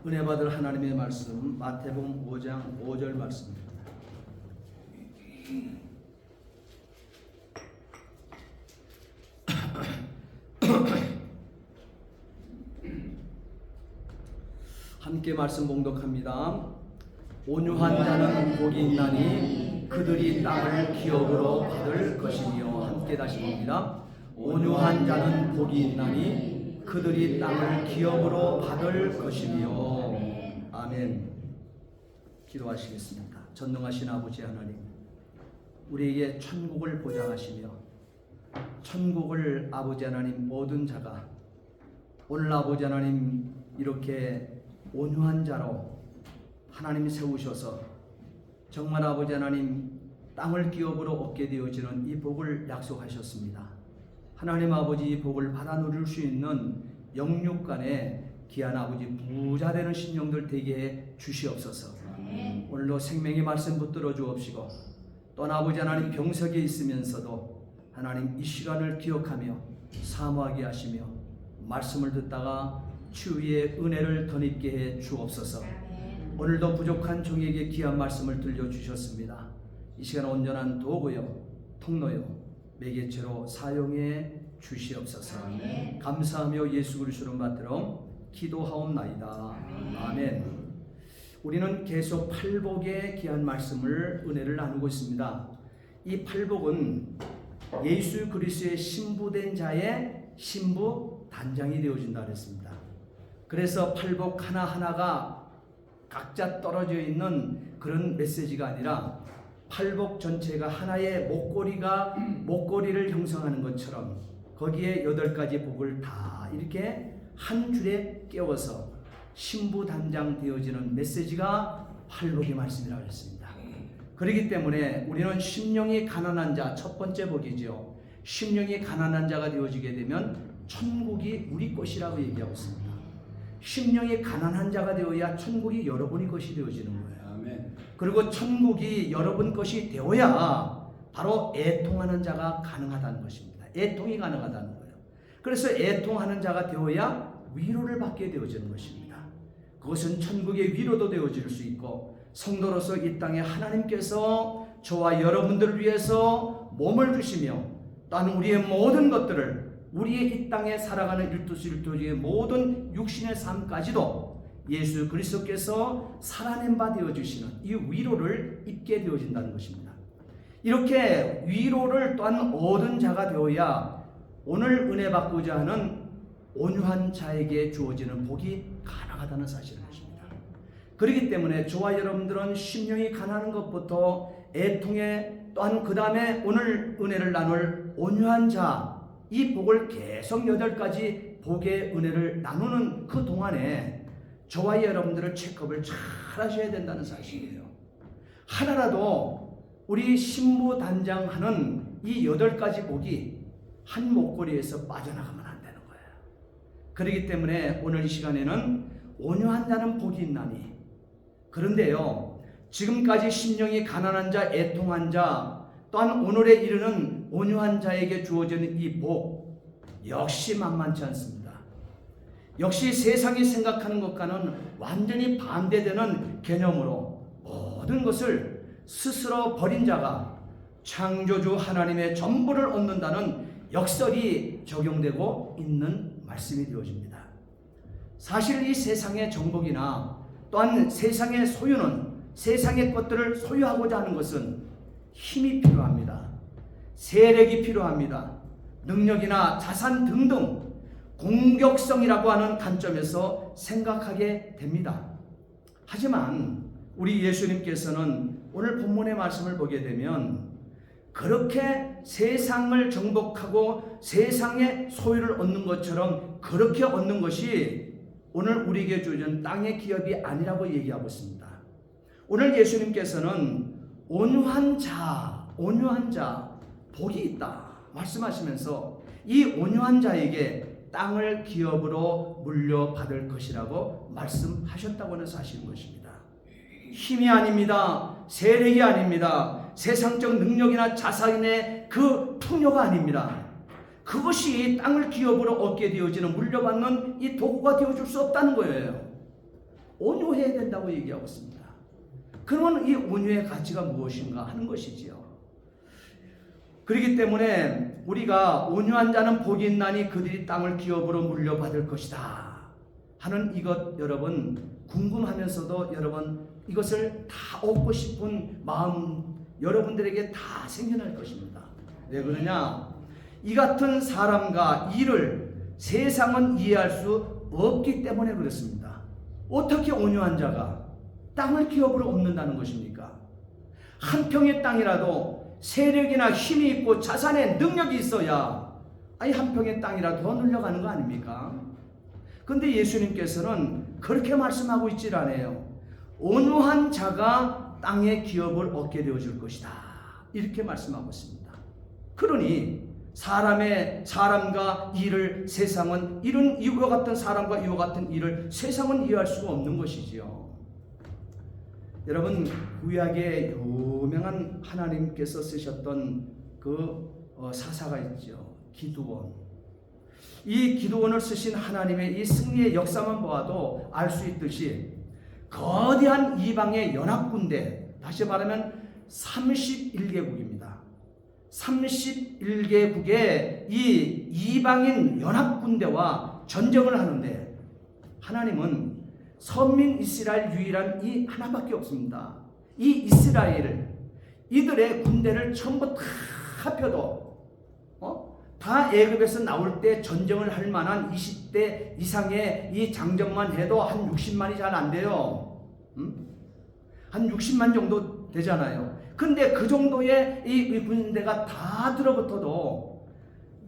은혜 받을 하나님의 말씀 마태복음 5장 5절 말씀입니다. 함께 말씀 봉독합니다. 온유한 자는 복이 있나니 그들이 땅을 기업으로 받을 것이며. 함께 다시 봅니다. 온유한 자는 복이 있나니 그들이 땅을 기업으로 받을 것이며. 아멘. 기도하시겠습니다. 전능하신 아버지 하나님, 우리에게 천국을 보장하시며 천국을 아버지 하나님 모든 자가 오늘 아버지 하나님 이렇게 온유한 자로 하나님이 세우셔서 정말 아버지 하나님 땅을 기업으로 얻게 되어지는 이 복을 약속하셨습니다. 하나님 아버지 이 복을 받아 누릴 수 있는 영육간에 귀한 아버지 부자 되는 신령들 되게 주시옵소서. 오늘도 생명의 말씀 붙들어 주옵시고 또 아버지 하나님 병석에 있으면서도 하나님 이 시간을 기억하며 사모하게 하시며 말씀을 듣다가 치유의 은혜를 덧입게 해 주옵소서. 오늘도 부족한 종에게 귀한 말씀을 들려주셨습니다. 이 시간 온전한 도구요 통로요 매개체로 사용해 주시옵소서. 감사하며 예수 그리스도를 받들어 기도하옵나이다. 아멘. 우리는 계속 팔복의 귀한 말씀을 은혜를 나누고 있습니다. 이 팔복은 예수 그리스도의 신부된 자의 신부 단장이 되어진다 그랬습니다. 그래서 팔복 하나하나가 각자 떨어져 있는 그런 메시지가 아니라 팔복 전체가 하나의 목걸이를 형성하는 것처럼 거기에 8가지 복을 다 이렇게 한 줄에 끼워서 신부 단장 되어지는 메시지가 팔복의 말씀이라고 했습니다. 그렇기 때문에 우리는 심령이 가난한 자, 첫 번째 복이죠. 심령이 가난한 자가 되어지게 되면 천국이 우리 것이라고 얘기하고 있습니다. 심령이 가난한 자가 되어야 천국이 여러분의 것이 되어지는 거예요. 아멘. 그리고 천국이 여러분 것이 되어야 바로 애통하는 자가 가능하다는 것입니다. 애통이 가능하다는 거예요. 그래서 애통하는 자가 되어야 위로를 받게 되어지는 것입니다. 그것은 천국의 위로도 되어질 수 있고 성도로서 이 땅에 하나님께서 저와 여러분들을 위해서 몸을 주시며 또한 우리의 모든 것들을 우리의 이 땅에 살아가는 일두수일투의 모든 육신의 삶까지도 예수 그리스도께서 살아낸 바 되어주시는 이 위로를 입게 되어진다는 것입니다. 이렇게 위로를 또한 얻은 자가 되어야 오늘 은혜 받고자 하는 온유한 자에게 주어지는 복이 가능하다는 사실을 것입니다. 그렇기 때문에 저와 여러분들은 심령이 가난한 것부터 애통에 또한 그 다음에 오늘 은혜를 나눌 온유한 자, 이 복을 계속 8가지 복의 은혜를 나누는 그 동안에 저와 여러분들을 체크업을 잘 하셔야 된다는 사실이에요. 하나라도 우리 신부 단장하는 이 8가지 복이 한 목걸이에서 빠져나가면 안 되는 거예요. 그렇기 때문에 오늘 이 시간에는 온유한 자는 복이 있나니, 그런데요 지금까지 심령이 가난한 자, 애통한 자, 또한 오늘에 이르는 온유한 자에게 주어지는 이 복 역시 만만치 않습니다. 역시 세상이 생각하는 것과는 완전히 반대되는 개념으로 모든 것을 스스로 버린 자가 창조주 하나님의 전부를 얻는다는 역설이 적용되고 있는 말씀이 되어집니다. 사실 이 세상의 정복이나 또한 세상의 소유는, 세상의 것들을 소유하고자 하는 것은 힘이 필요합니다. 세력이 필요합니다. 능력이나 자산 등등 공격성이라고 하는 관점에서 생각하게 됩니다. 하지만 우리 예수님께서는 오늘 본문의 말씀을 보게 되면 그렇게 세상을 정복하고 세상의 소유를 얻는 것처럼 그렇게 얻는 것이 오늘 우리에게 주어진 땅의 기업이 아니라고 얘기하고 있습니다. 오늘 예수님께서는 온유한 자 복이 있다 말씀하시면서 이 온유한 자에게 땅을 기업으로 물려받을 것이라고 말씀하셨다고 하는 사실인 것입니다. 힘이 아닙니다. 세력이 아닙니다. 세상적 능력이나 자산의 그 풍요가 아닙니다. 그것이 땅을 기업으로 얻게 되어지는 물려받는 이 도구가 되어줄 수 없다는 거예요. 온유해야 된다고 얘기하고 있습니다. 그러면 이 온유의 가치가 무엇인가 하는 것이지요. 그렇기 때문에 우리가 온유한 자는 복이 있나니 그들이 땅을 기업으로 물려받을 것이다 하는 이것 여러분 궁금하면서도 여러분 이것을 다 얻고 싶은 마음 여러분들에게 다 생겨날 것입니다. 왜 그러냐? 이 같은 사람과 일을 세상은 이해할 수 없기 때문에 그렇습니다. 어떻게 온유한 자가 땅을 기업으로 얻는다는 것입니까? 한 평의 땅이라도 세력이나 힘이 있고 자산의 능력이 있어야 한 평의 땅이라도 더 늘려가는 거 아닙니까? 근데 예수님께서는 그렇게 말씀하고 있질 않아요. 온유한 자가 땅의 기업을 얻게 되어줄 것이다 이렇게 말씀하고 있습니다. 그러니 사람과 일을 세상은 이와 같은 사람과 이와 같은 일을 세상은 이해할 수가 없는 것이지요. 여러분 구약에 유명한 하나님께서 쓰셨던 그 사사가 있죠. 기드온. 이 기드온을 쓰신 하나님의 이 승리의 역사만 보아도 알 수 있듯이 거대한 이방의 연합군대, 다시 말하면 31개국입니다. 31개국의 이 이방인 연합군대와 전쟁을 하는데 하나님은 선민 이스라엘 유일한 이 하나밖에 없습니다. 이 이스라엘 이들의 군대를 전부 다 합혀도 다 애굽에서 나올 때 전쟁을 할 만한 20대 이상의 이 장정만 해도 한 60만이 잘 안 돼요. 한 60만 정도 되잖아요. 근데 그 정도의 이 군대가 다 들어붙어도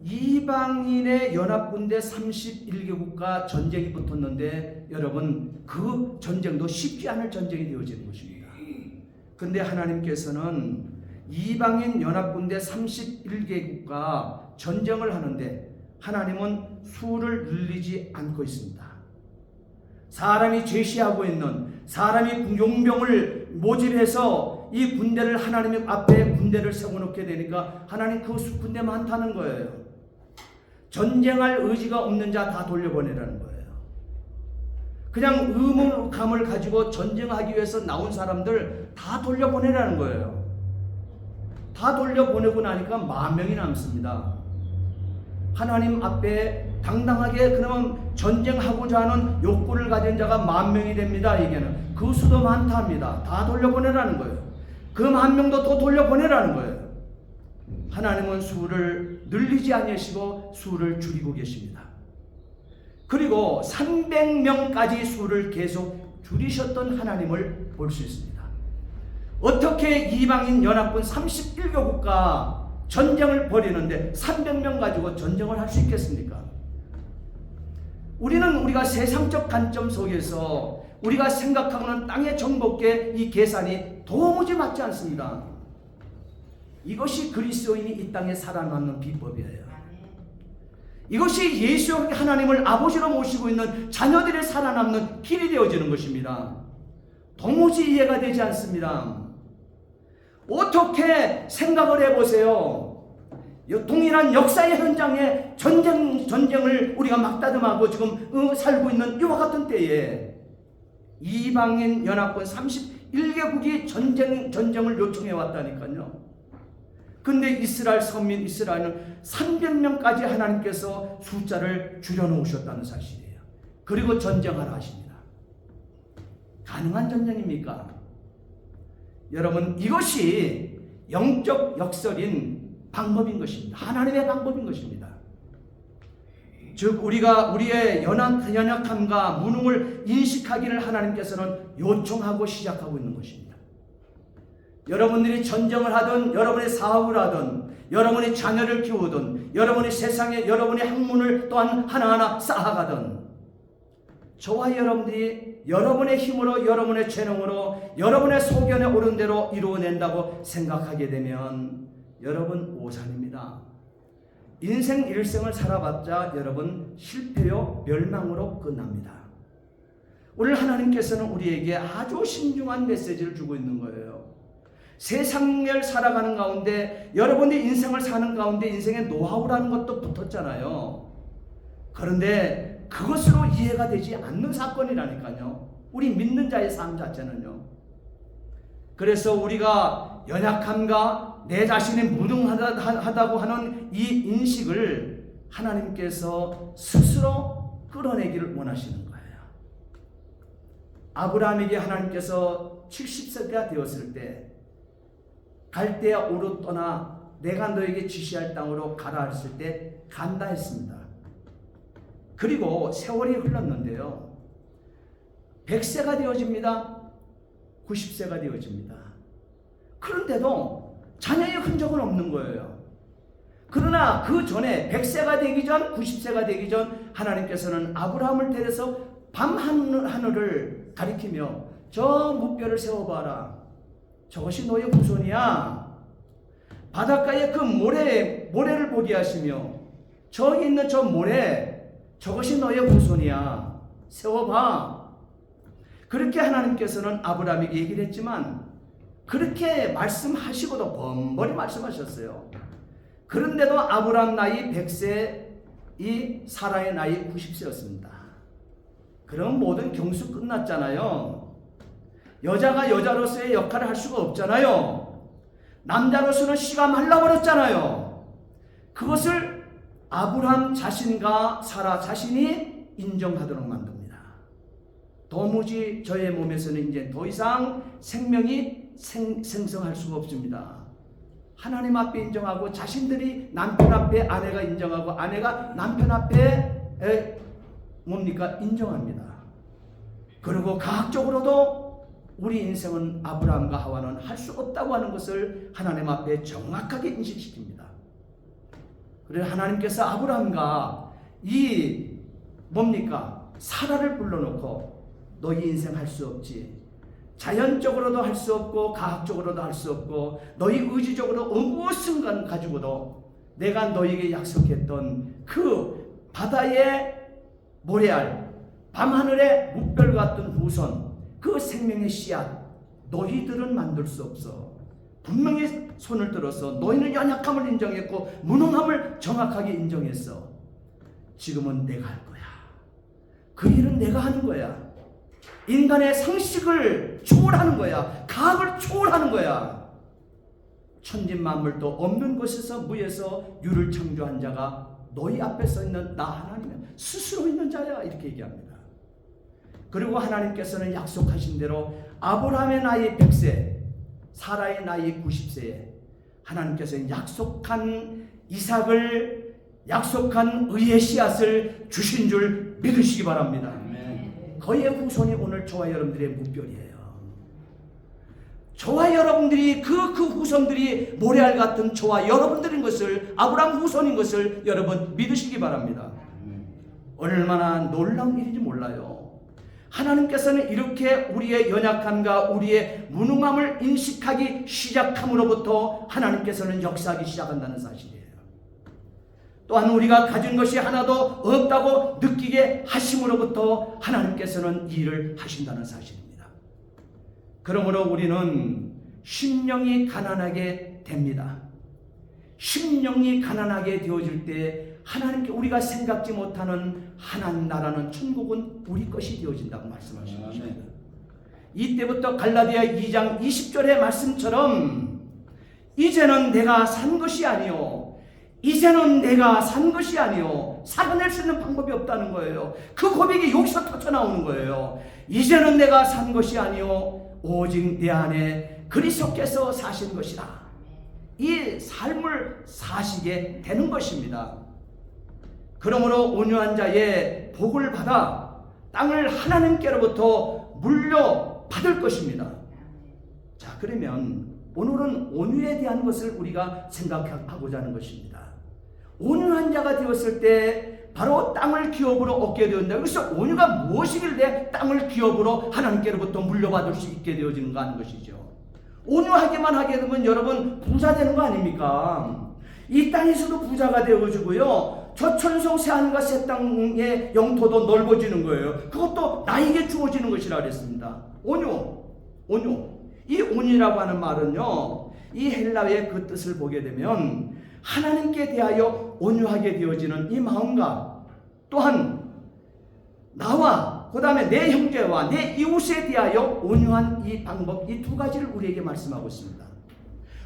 이방인의 연합군대 31개국과 전쟁이 붙었는데 여러분 그 전쟁도 쉽지 않을 전쟁이 되어지는 것입니다. 근데 하나님께서는 이방인 연합군대 31개국과 전쟁을 하는데 하나님은 수를 늘리지 않고 있습니다. 사람이 제시하고 있는 사람이 용병을 모집해서 이 군대를 하나님 앞에 군대를 세워놓게 되니까 하나님 그 군대 많다는 거예요. 전쟁할 의지가 없는 자 다 돌려보내라는 거예요. 그냥 의무감을 가지고 전쟁하기 위해서 나온 사람들 다 돌려보내라는 거예요. 다 돌려보내고 나니까 10,000명이 남습니다. 하나님 앞에 당당하게 그러면 전쟁하고자 하는 욕구를 가진 자가 10,000명이 됩니다. 이게는 그 수도 많다 합니다. 다 돌려보내라는 거예요. 그 10,000명도 더 돌려보내라는 거예요. 하나님은 수를 늘리지 않으시고 수를 줄이고 계십니다. 그리고 300명까지 수를 계속 줄이셨던 하나님을 볼 수 있습니다. 어떻게 이방인 연합군 31개국과 전쟁을 벌이는데 300명 가지고 전쟁을 할 수 있겠습니까? 우리가 세상적 관점 속에서 우리가 생각하는 땅의 정복의 이 계산이 도무지 맞지 않습니다. 이것이 그리스도인이 이 땅에 살아남는 비법이에요. 이것이 예수 하나님을 아버지로 모시고 있는 자녀들이 살아남는 길이 되어지는 것입니다. 도무지 이해가 되지 않습니다. 어떻게 생각을 해보세요. 동일한 역사의 현장에 전쟁을 우리가 막다듬하고 지금 살고 있는 이와 같은 때에 이방인 연합군 31개국이 전쟁을 요청해 왔다니까요. 근데 이스라엘 선민 이스라엘은 300명까지 하나님께서 숫자를 줄여놓으셨다는 사실이에요. 그리고 전쟁하라 하십니다. 가능한 전쟁입니까? 여러분 이것이 영적 역설인 방법인 것입니다. 하나님의 방법인 것입니다. 즉 우리의 연약함과 무능을 인식하기를 하나님께서는 요청하고 시작하고 있는 것입니다. 여러분들이 전쟁을 하든 여러분의 사업을 하든 여러분의 자녀를 키우든 여러분의 세상에 여러분의 학문을 또한 하나하나 쌓아가든 저와 여러분들이 여러분의 힘으로 여러분의 재능으로 여러분의 소견에 오른 대로 이루어낸다고 생각하게 되면 여러분 오산입니다. 인생 일생을 살아봤자 여러분 실패요 멸망으로 끝납니다. 오늘 하나님께서는 우리에게 아주 신중한 메시지를 주고 있는 거예요. 세상을 살아가는 가운데 여러분의 인생을 사는 가운데 인생의 노하우라는 것도 붙었잖아요. 그런데 그것으로 이해가 되지 않는 사건이라니까요. 우리 믿는 자의 삶 자체는요. 그래서 우리가 연약함과 내 자신이 무능하다고 하는 이 인식을 하나님께서 스스로 끌어내기를 원하시는 거예요. 아브라함에게 하나님께서 70세가 되었을 때 갈대아 우르 떠나 내가 너에게 지시할 땅으로 가라 했을 때 간다 했습니다. 그리고 세월이 흘렀는데요. 100세가 되어집니다. 90세가 되어집니다. 그런데도 자녀의 흔적은 없는 거예요. 그러나 그 전에 100세가 되기 전, 90세가 되기 전 하나님께서는 아브라함을 데려서 밤 하늘을 가리키며 저 무뼈를 세워봐라. 저것이 너의 후손이야. 바닷가에 그 모래를 보게 하시며 저기 있는 저 모래, 저것이 너의 후손이야. 세워봐. 그렇게 하나님께서는 아브라함에게 얘기를 했지만 그렇게 말씀하시고도 번번이 말씀하셨어요. 그런데도 아브라함 나이 100세, 이 사라의 나이 90세였습니다. 그럼 모든 경수 끝났잖아요. 여자가 여자로서의 역할을 할 수가 없잖아요. 남자로서는 씨가 말라버렸잖아요. 그것을 아브라함 자신과 사라 자신이 인정하도록 만듭니다. 도무지 저의 몸에서는 이제 더 이상 생명이 생성할 수가 없습니다. 하나님 앞에 인정하고 자신들이 남편 앞에 아내가 인정하고 아내가 남편 앞에 인정합니다. 그리고 과학적으로도 우리 인생은 아브라함과 하와는 할 수 없다고 하는 것을 하나님 앞에 정확하게 인식시킵니다. 그래서 하나님께서 아브라함과 사라를 불러놓고 너희 인생 할 수 없지. 자연적으로도 할 수 없고 과학적으로도 할 수 없고 너희 의지적으로 무엇인 것 가지고도 내가 너희에게 약속했던 그 바다의 모래알, 밤하늘의 묵별 같은 후손, 그 생명의 씨앗 너희들은 만들 수 없어. 분명히 손을 들어서 너희는 연약함을 인정했고 무능함을 정확하게 인정했어. 지금은 내가 할 거야. 그 일은 내가 하는 거야. 인간의 상식을 초월하는 거야. 과학을 초월하는 거야. 천진만물도 없는 곳에서 무에서 유를 창조한 자가 너희 앞에 서 있는 나 하나님은 스스로 있는 자야. 이렇게 얘기합니다. 그리고 하나님께서는 약속하신 대로 아브라함의 나이 100세, 사라의 나이 90세에 하나님께서 약속한 이삭을, 약속한 의의 씨앗을 주신 줄 믿으시기 바랍니다. 그의 후손이 오늘 저와 여러분들의 묵별이에요. 저와 여러분들이 그 후손들이 모래알 같은 저와 여러분들인 것을, 아브라함 후손인 것을 여러분 믿으시기 바랍니다. 얼마나 놀라운 일인지 몰라요. 하나님께서는 이렇게 우리의 연약함과 우리의 무능함을 인식하기 시작함으로부터 하나님께서는 역사하기 시작한다는 사실이에요. 또한 우리가 가진 것이 하나도 없다고 느끼게 하심으로부터 하나님께서는 일을 하신다는 사실입니다. 그러므로 우리는 심령이 가난하게 됩니다. 심령이 가난하게 되어질 때 하나님께 우리가 생각지 못하는 하나님 나라는 천국은 우리 것이 되어진다고 말씀하신 것입니다. 이때부터 갈라디아 2장 20절의 말씀처럼 이제는 내가 산 것이 아니요, 이제는 내가 산 것이 아니요, 살아낼 수 있는 방법이 없다는 거예요. 그 고백이 여기서 터져나오는 거예요. 이제는 내가 산 것이 아니요, 오직 내 안에 그리스도께서 사신 것이라. 이 삶을 사시게 되는 것입니다. 그러므로 온유한 자의 복을 받아 땅을 하나님께로부터 물려받을 것입니다. 자, 그러면 오늘은 온유에 대한 것을 우리가 생각하고자 하는 것입니다. 온유한 자가 되었을 때 바로 땅을 기업으로 얻게 되었다. 그래서 온유가 무엇이길래 땅을 기업으로 하나님께로부터 물려받을 수 있게 되어지는가 하는 것이죠. 온유하기만 하게 되면 여러분 부자 되는 거 아닙니까? 이 땅에서도 부자가 되어지고요. 저 천성 새하늘과 새 땅의 영토도 넓어지는 거예요. 그것도 나에게 주어지는 것이라 그랬습니다. 온유. 이 온유라고 하는 말은요, 이 헬라어의 그 뜻을 보게 되면 하나님께 대하여 온유하게 되어지는 이 마음과 또한 나와 그 다음에 내 형제와 내 이웃에 대하여 온유한 이 방법, 이 두 가지를 우리에게 말씀하고 있습니다.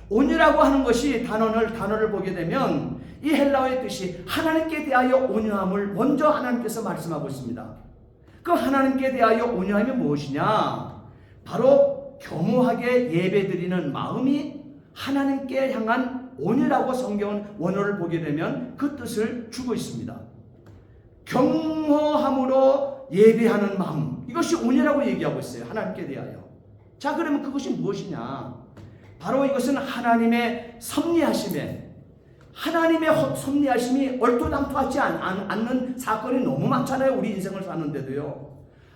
온유라고 하는 것이 단어를 보게 되면 이 헬라어의 뜻이 하나님께 대하여 온유함을 먼저 하나님께서 말씀하고 있습니다. 그 하나님께 대하여 온유함이 무엇이냐? 바로 겸허하게 예배드리는 마음이 하나님께 향한 온유라고 성경은 원어를 보게 되면 그 뜻을 주고 있습니다. 겸허함으로 예배하는 마음, 이것이 온유라고 얘기하고 있어요. 하나님께 대하여. 자, 그러면 그것이 무엇이냐? 바로 이것은 하나님의 섭리하심에, 하나님의 섭리하심이 얼토당토하지 않는 사건이 너무 많잖아요. 우리 인생을 사는데도요.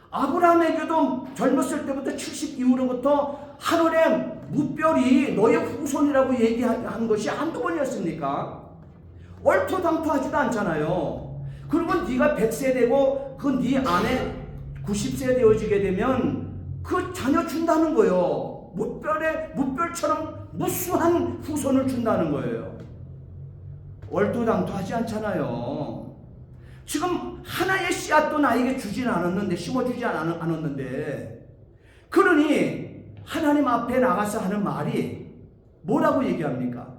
아브라함에게도 젊었을 때부터 70 이후로부터 하늘의 무별이 너의 후손이라고 얘기한 것이 한두 번이었습니까? 얼토당토하지도 않잖아요. 그리고 네가 100세 되고 그 네 안에 90세 되어지게 되면 그 자녀 준다는 거예요. 무별처럼 무수한 후손을 준다는 거예요. 얼토당토하지 않잖아요. 지금 하나의 씨앗도 나에게 주진 않았는데, 심어주지 않았는데, 그러니 하나님 앞에 나가서 하는 말이 뭐라고 얘기합니까?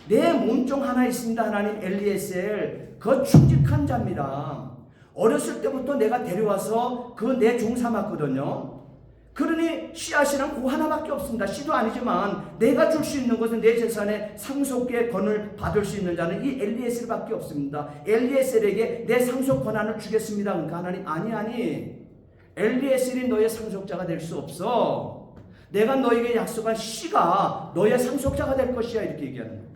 내 몸종 하나 있습니다. 하나님, 엘리에셀, 그 충직한 자입니다. 어렸을 때부터 내가 데려와서 그 내 종 삼았거든요. 그러니 씨앗이란 그 하나밖에 없습니다. 씨도 아니지만 내가 줄 수 있는 것은 내 재산의 상속의 권을 받을 수 있는 자는 이 엘리에셀밖에 없습니다. 엘리에셀에게 내 상속 권한을 주겠습니다. 그러니까 하나님, 아니 엘리에셀이 너의 상속자가 될 수 없어. 내가 너에게 약속한 씨가 너의 상속자가 될 것이야, 이렇게 얘기하는 거예요.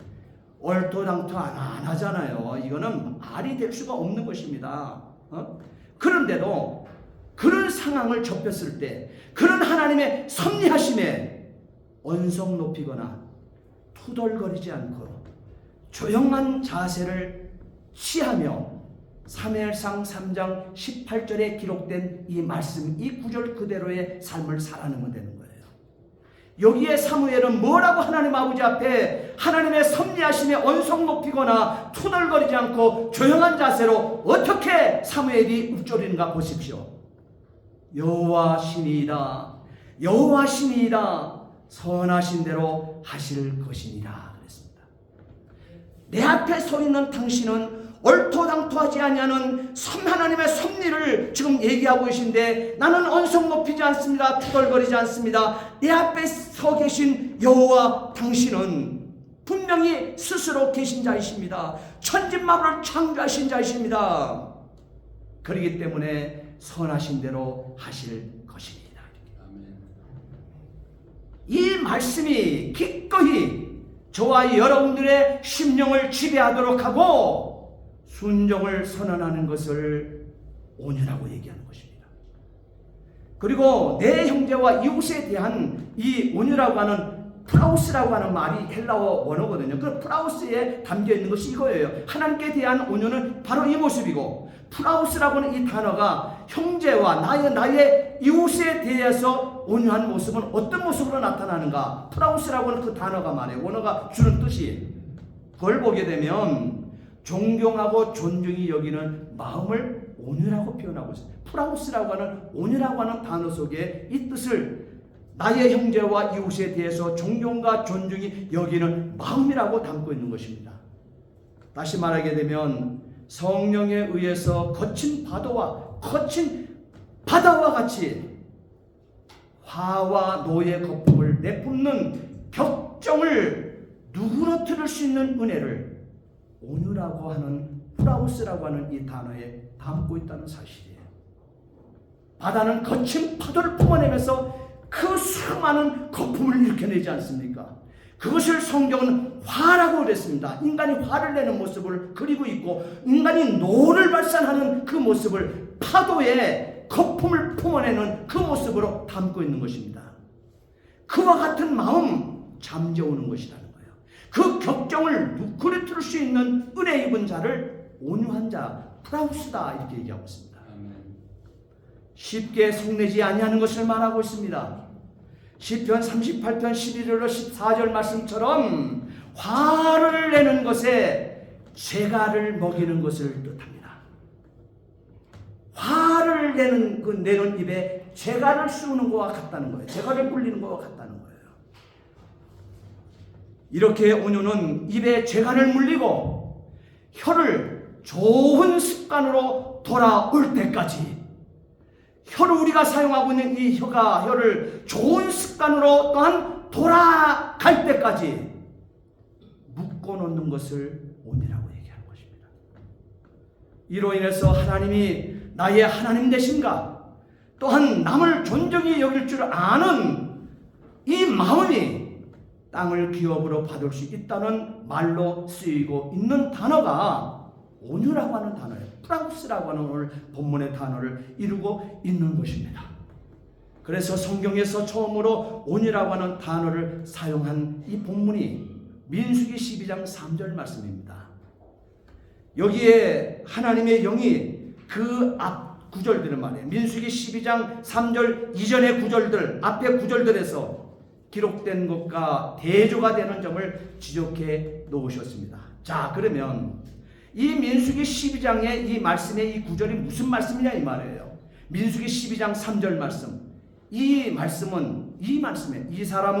얼토당토 안 하잖아요. 이거는 말이 될 수가 없는 것입니다. 그런데도 그런 상황을 접했을 때, 그런 하나님의 섭리하심에 언성 높이거나 투덜거리지 않고 조용한 자세를 취하며 사무엘상 3장 18절에 기록된 이 말씀, 이 구절 그대로의 삶을 살아내면 되는 거예요. 여기에 사무엘은 뭐라고 하나님 아버지 앞에 하나님의 섭리하심에 언성 높이거나 투덜거리지 않고 조용한 자세로 어떻게 사무엘이 읊조리는가 보십시오. 여호와시니이다, 여호와시니이다, 선하신 대로 하실 것이니라 그랬습니다. 내 앞에 서 있는 당신은 얼토당토하지 아니하는 하나님의 섭리를 지금 얘기하고 계신데, 나는 언성 높이지 않습니다. 투덜거리지 않습니다. 내 앞에 서 계신 여호와 당신은 분명히 스스로 계신 자이십니다. 천지만물을 창조하신 자이십니다. 그렇기 때문에 선하신 대로 하실 것입니다. 이 말씀이 기꺼이 저와 여러분들의 심령을 지배하도록 하고 순종을 선언하는 것을 온유라고 얘기하는 것입니다. 그리고 내 형제와 이웃에 대한 이 온유라고 하는 프라우스라고 하는 말이 헬라어 원어거든요. 그 프라우스에 담겨 있는 것이 이거예요. 하나님께 대한 온유는 바로 이 모습이고, 프라우스라고 하는 이 단어가 형제와 나의 이웃에 대해서 온유한 모습은 어떤 모습으로 나타나는가? 프라우스라고 하는 그 단어가 말이에요. 원어가 주는 뜻이, 그걸 보게 되면 존경하고 존중히 여기는 마음을 온유라고 표현하고 있어요. 프라우스라고 하는 온유라고 하는 단어 속에 이 뜻을, 나의 형제와 이웃에 대해서 존경과 존중이 여기는 마음이라고 담고 있는 것입니다. 다시 말하게 되면 성령에 의해서 거친 바다와 같이 화와 노의 거품을 내뿜는 격정을 누그러뜨릴 수 있는 은혜를 온유라고 하는, 프라우스라고 하는 이 단어에 담고 있다는 사실이에요. 바다는 거친 파도를 뿜어내면서 그 수많은 거품을 일으켜내지 않습니까? 그것을 성경은 화라고 그랬습니다. 인간이 화를 내는 모습을 그리고 있고, 인간이 노를 발산하는 그 모습을 파도에 거품을 품어내는 그 모습으로 담고 있는 것입니다. 그와 같은 마음, 잠재우는 것이라는 거예요. 그 격정을 누그러뜨릴 수 있는 은혜 입은 자를 온유한 자, 프라우스다, 이렇게 얘기하고 있습니다. 쉽게 속내지 아니하는 것을 말하고 있습니다. 시편 38편 11절로 14절 말씀처럼 화를 내는 것에 재갈을 먹이는 것을 뜻합니다. 화를 내는 입에 재갈을 씌우는 것과 같다는 거예요. 재갈을 불리는 것과 같다는 거예요. 이렇게 온유는 입에 재갈을 물리고 혀를 좋은 습관으로 돌아올 때까지, 혀를 우리가 사용하고 있는 이 혀를 좋은 습관으로 또한 돌아갈 때까지 묶어놓는 것을 온유라고 얘기하는 것입니다. 이로 인해서 하나님이 나의 하나님 되신가, 또한 남을 존중히 여길 줄 아는 이 마음이 땅을 기업으로 받을 수 있다는 말로 쓰이고 있는 단어가 온유라고 하는 단어예요. 프라우스라고 하는 오늘 본문의 단어를 이루고 있는 것입니다. 그래서 성경에서 처음으로 온유라고 하는 단어를 사용한 이 본문이 민수기 12장 3절 말씀입니다. 여기에 하나님의 영이 그 앞 구절들을 말해요. 민수기 12장 3절 이전의 구절들, 앞의 구절들에서 기록된 것과 대조가 되는 점을 지적해 놓으셨습니다. 자, 그러면 이 민수기 12장의 이 말씀의 이 구절이 무슨 말씀이냐 이 말이에요. 민수기 12장 3절 말씀. 이 말씀은 이 사람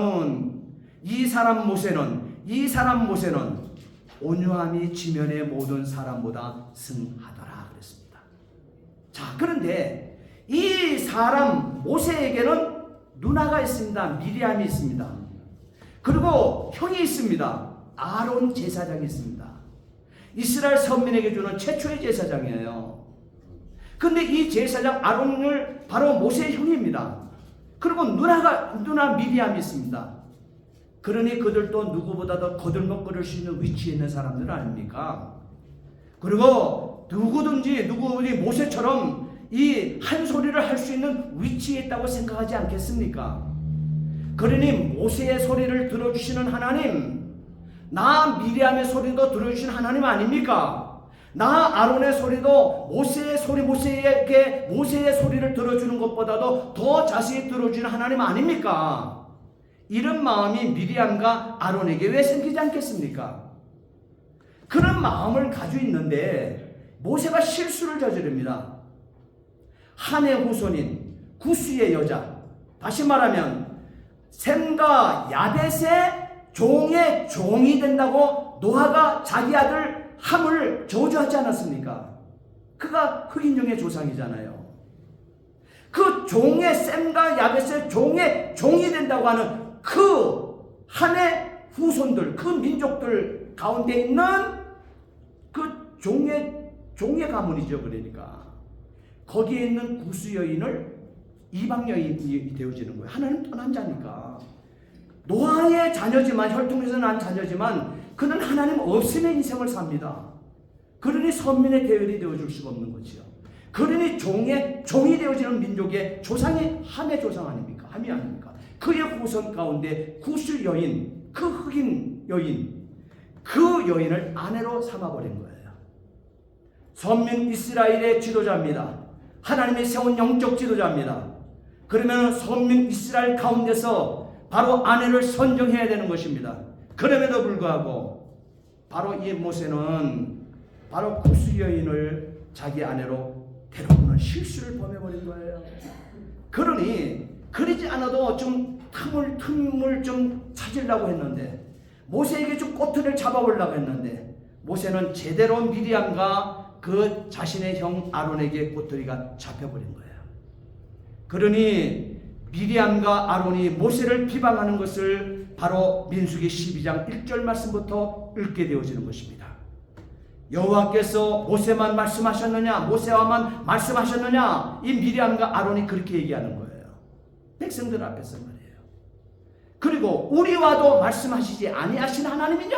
모세는 온유함이 지면의 모든 사람보다 승하더라 그랬습니다. 자, 그런데 이 사람 모세에게는 누나가 있습니다. 미리암이 있습니다. 그리고 형이 있습니다. 아론 제사장이 있습니다. 이스라엘 선민에게 주는 최초의 제사장이에요. 근데 이 제사장 아론을 바로 모세의 형입니다. 그리고 누나 미리암이 있습니다. 그러니 그들도 누구보다도 거들먹거릴 수 있는 위치에 있는 사람들 아닙니까? 그리고 누구든지 모세처럼 이 한 소리를 할 수 있는 위치에 있다고 생각하지 않겠습니까? 그러니 모세의 소리를 들어주시는 하나님, 나 미리암의 소리도 들어주시는 하나님 아닙니까? 나 아론의 소리도 모세의 소리를 들어주는 것보다도 더 자세히 들어주는 하나님 아닙니까? 이런 마음이 미리암과 아론에게 왜 생기지 않겠습니까? 그런 마음을 가지고 있는데 모세가 실수를 저지릅니다. 한의 후손인 구스의 여자, 다시 말하면 셈과 야벳의 종의 종이 된다고 노아가 자기 아들 함을 저주하지 않았습니까? 그가 흑인종의 조상이잖아요. 그 종의 셈과 야벳의 종의 종이 된다고 하는 그 한의 후손들, 그 민족들 가운데 있는 그 종의 가문이죠. 그러니까 거기에 있는 구스 여인을 이방 여인이 되어지는 거예요. 하나님 떠난 자니까. 노아의 자녀지만, 혈통에서 난 자녀지만 그는 하나님 없음의 인생을 삽니다. 그러니 선민의 대열이 되어줄 수가 없는 거지요. 그러니 종이 되어지는 민족의 조상이 함의 조상 아닙니까? 함이 아닙니까? 그의 후손 가운데 구스 여인, 그 흑인 여인, 그 여인을 아내로 삼아버린 거예요. 선민 이스라엘의 지도자입니다. 하나님이 세운 영적 지도자입니다. 그러면 선민 이스라엘 가운데서 바로 아내를 선정해야 되는 것입니다. 그럼에도 불구하고 바로 이 모세는 바로 구스 여인을 자기 아내로 데려오는 실수를 범해버린 거예요. 그러니 그러지 않아도 좀 틈을 좀 찾으려고 했는데, 모세에게 좀 꼬투리를 잡아보려고 했는데, 모세는 제대로 미리암과 그 자신의 형 아론에게 꼬투리가 잡혀버린 거예요. 그러니 미리암과 아론이 모세를 비방하는 것을 바로 민수기 12장 1절 말씀부터 읽게 되어지는 것입니다. 여호와께서 모세만 말씀하셨느냐, 모세와만 말씀하셨느냐, 이 미리암과 아론이 그렇게 얘기하는 거예요. 백성들 앞에서 말이에요. 그리고 우리와도 말씀하시지 아니하신 하나님이냐,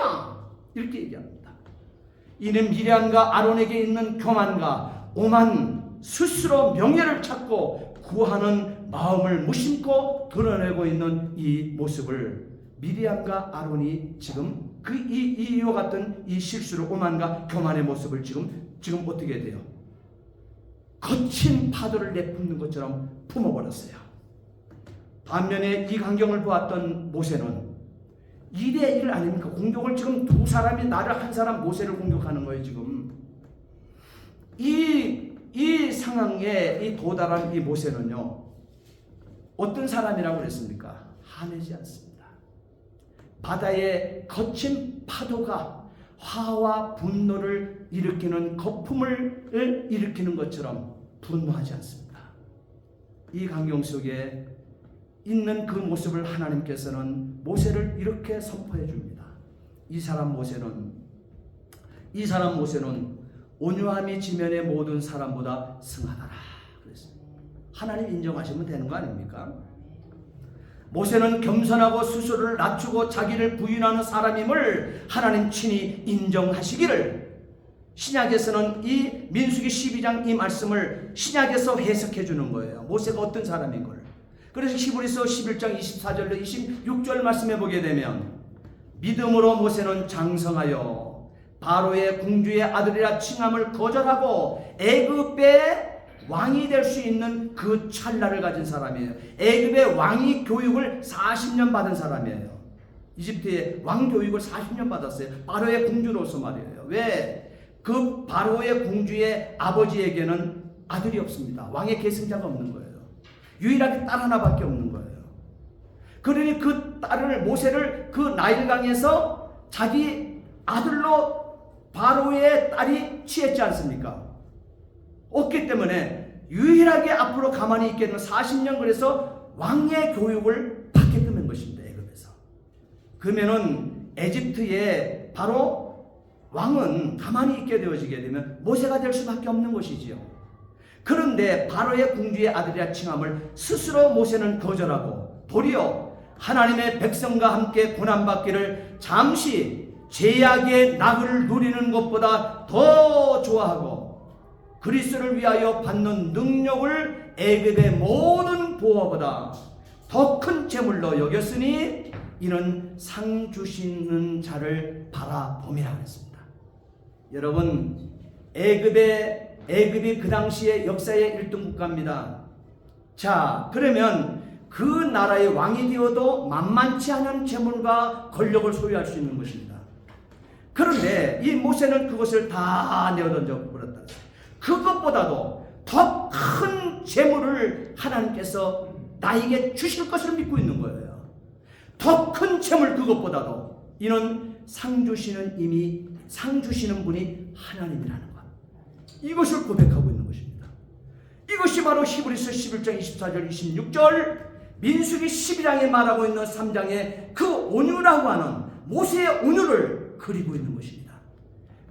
이렇게 얘기합니다. 이는 미리암과 아론에게 있는 교만과 오만, 스스로 명예를 찾고 구하는 마음을 무심코 드러내고 있는 이 모습을 미리암과 아론이 지금 이와 같은 이 실수를, 오만과 교만의 모습을 지금 어떻게 돼요? 거친 파도를 내뿜는 것처럼 품어버렸어요. 반면에 이 광경을 보았던 모세는 2대1 아닙니까? 공격을 지금 두 사람이 나를 한 사람 모세를 공격하는 거예요. 지금 이 상황에 이 도달한 이 모세는요, 어떤 사람이라고 그랬습니까? 화내지 않습니다. 바다의 거친 파도가 화와 분노를 일으키는 거품을 일으키는 것처럼 분노하지 않습니다. 이 광경 속에 있는 그 모습을 하나님께서는 모세를 이렇게 선포해 줍니다. 이 사람 모세는 온유함이 지면의 모든 사람보다 승하다라 그랬습니다. 하나님 인정하시면 되는 거 아닙니까? 모세는 겸손하고 스스로를 낮추고 자기를 부인하는 사람임을 하나님 친히 인정하시기를, 신약에서는 이 민수기 12장 이 말씀을 신약에서 해석해 주는 거예요. 모세가 어떤 사람인 걸. 그래서 히브리서 11장 24절로 26절 말씀해 보게 되면, 믿음으로 모세는 장성하여 바로의 궁주의 아들이라 칭함을 거절하고 애굽의 왕이 될 수 있는 그 찰나를 가진 사람이에요. 애굽의 왕위 교육을 40년 받은 사람이에요. 이집트의 왕 교육을 40년 받았어요. 바로의 공주로서 말이에요. 왜? 그 바로의 공주의 아버지에게는 아들이 없습니다. 왕의 계승자가 없는 거예요. 유일하게 딸 하나밖에 없는 거예요. 그러니 그 딸을, 모세를 그 나일강에서 자기 아들로 바로의 딸이 취했지 않습니까? 없기 때문에 유일하게 앞으로 가만히 있게 되는 40년, 그래서 왕의 교육을 받게끔 한 것입니다. 애굽에서. 그러면은 에집트의 바로 왕은 가만히 있게 되어지게 되면 모세가 될 수밖에 없는 것이지요. 그런데 바로의 궁주의 아들이라 칭함을 스스로 모세는 거절하고 도리어 하나님의 백성과 함께 고난받기를 잠시 제약의 낙을 누리는 것보다 더 좋아하고 그리스도를 위하여 받는 능력을 애굽의 모든 보화보다 더 큰 재물로 여겼으니 이는 상 주시는 자를 바라봄이라 했습니다. 여러분, 애굽이 그 당시의 역사의 1등 국가입니다. 자, 그러면 그 나라의 왕이 되어도 만만치 않은 재물과 권력을 소유할 수 있는 것입니다. 그런데 이 모세는 그것을 다 내어던져 버렸다. 그것보다도 더 큰 재물을 하나님께서 나에게 주실 것을 믿고 있는 거예요. 더 큰 재물, 그것보다도. 이는 상 주시는 분이 하나님이라는 것. 이것을 고백하고 있는 것입니다. 이것이 바로 히브리서 11장 24절 26절, 민수기 12장에 말하고 있는 3장의 그 온유라고 하는 모세의 온유를 그리고 있는 것입니다.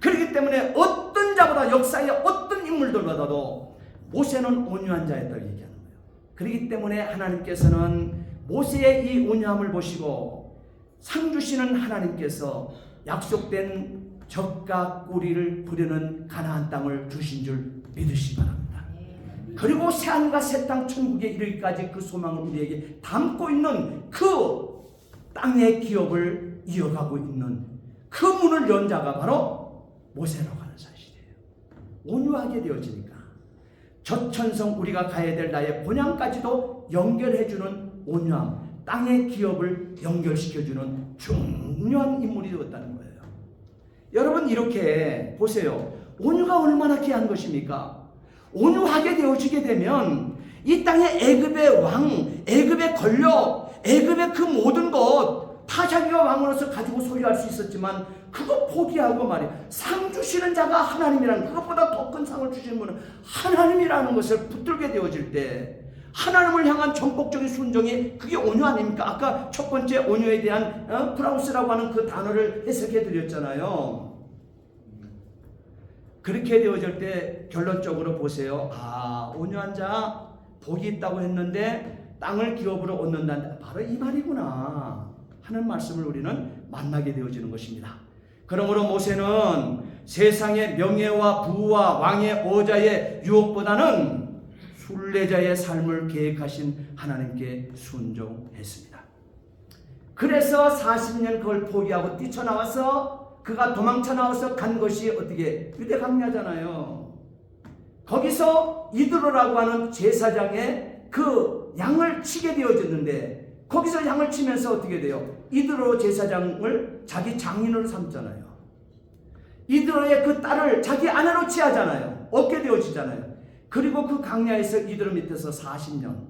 그렇기 때문에 어떤 자보다, 역사의 어떤 인물들보다도 모세는 온유한 자였다고 얘기하는 거예요. 그렇기 때문에 하나님께서는 모세의 이 온유함을 보시고 상 주시는 하나님께서 약속된 젖과 꿀이를 부르는 가나안 땅을 주신 줄 믿으시기 바랍니다. 그리고 새하늘과 새 땅 천국에 이르기까지 그 소망을 우리에게 담고 있는 그 땅의 기업을 이어가고 있는 그 문을 연 자가 바로 모세라고 하는 사실이에요. 온유하게 되어지니까 저천성 우리가 가야 될 나의 본향까지도 연결해주는 온유함, 땅의 기업을 연결시켜주는 중요한 인물이 되었다는 거예요. 여러분, 이렇게 보세요. 온유가 얼마나 귀한 것입니까? 온유하게 되어지게 되면 이 땅의 애굽의 왕, 애굽의 권력, 애굽의 그 모든 것 다 자기가 왕으로서 가지고 소유할 수 있었지만 그거 포기하고 말이에요. 상 주시는 자가 하나님이라는, 그것보다 더 큰 상을 주시는 분은 하나님이라는 것을 붙들게 되어질 때 하나님을 향한 전폭적인 순종이, 그게 온유 아닙니까? 아까 첫 번째 온유에 대한 프라우스라고 하는 그 단어를 해석해 드렸잖아요. 그렇게 되어질 때 결론적으로 보세요. 아, 온유한 자 복이 있다고 했는데 땅을 기업으로 얻는다, 바로 이 말이구나 하는 말씀을 우리는 만나게 되어지는 것입니다. 그러므로 모세는 세상의 명예와 부와 왕의 어자의 유혹보다는 순례자의 삶을 계획하신 하나님께 순종했습니다. 그래서 40년 그걸 포기하고 뛰쳐나와서 그가 도망쳐 나와서 간 것이 어떻게 유대 강야잖아요. 거기서 이드로라고 하는 제사장의 그 양을 치게 되어졌는데 거기서 양을 치면서 어떻게 돼요? 이드로 제사장을 자기 장인으로 삼잖아요. 이드로의 그 딸을 자기 아내로 취하잖아요. 얻게 되어지잖아요. 그리고 그 강야에서 이드로 밑에서 40년,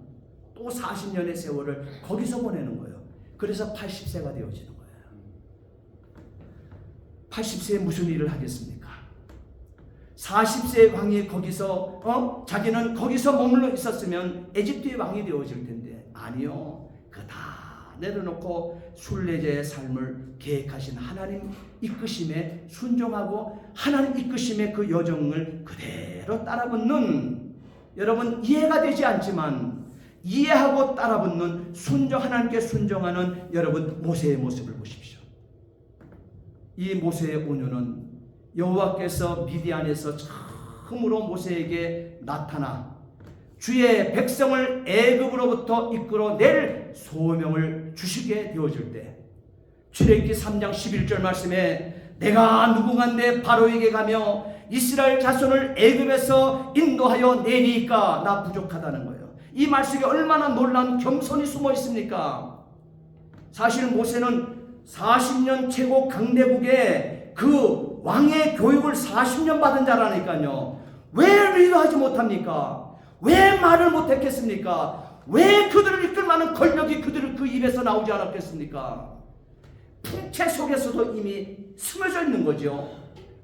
또 40년의 세월을 거기서 보내는 거예요. 그래서 80세가 되어지는 거예요. 80세에 무슨 일을 하겠습니까? 40세의 왕이 거기서 자기는 거기서 머물러 있었으면 에집트의 왕이 되어질 텐데 아니요. 그 다 내려놓고 순례자의 삶을 계획하신 하나님 이끄심에 순종하고 하나님 이끄심의 그 여정을 그대로 따라붙는, 여러분 이해가 되지 않지만 이해하고 따라붙는 하나님께 순종하는 여러분 모세의 모습을 보십시오. 이 모세의 온유는 여호와께서 미디안에서 처음으로 모세에게 나타나 주의 백성을 애굽으로부터 이끌어낼 소명을 주시게 되어질 때, 출애굽기 3장 11절 말씀에 내가 누구간데 바로에게 가며 이스라엘 자손을 애굽에서 인도하여 내리니까 나 부족하다는 거예요. 이 말씀에 얼마나 놀라운 겸손이 숨어 있습니까? 사실 모세는 40년 최고 강대국의 그 왕의 교육을 40년 받은 자라니까요. 왜 리더하지 못합니까? 왜 말을 못했겠습니까? 왜 그들을 이끌 만한 권력이 그들을 그 입에서 나오지 않았겠습니까? 풍채 속에서도 이미 숨어져 있는 거죠.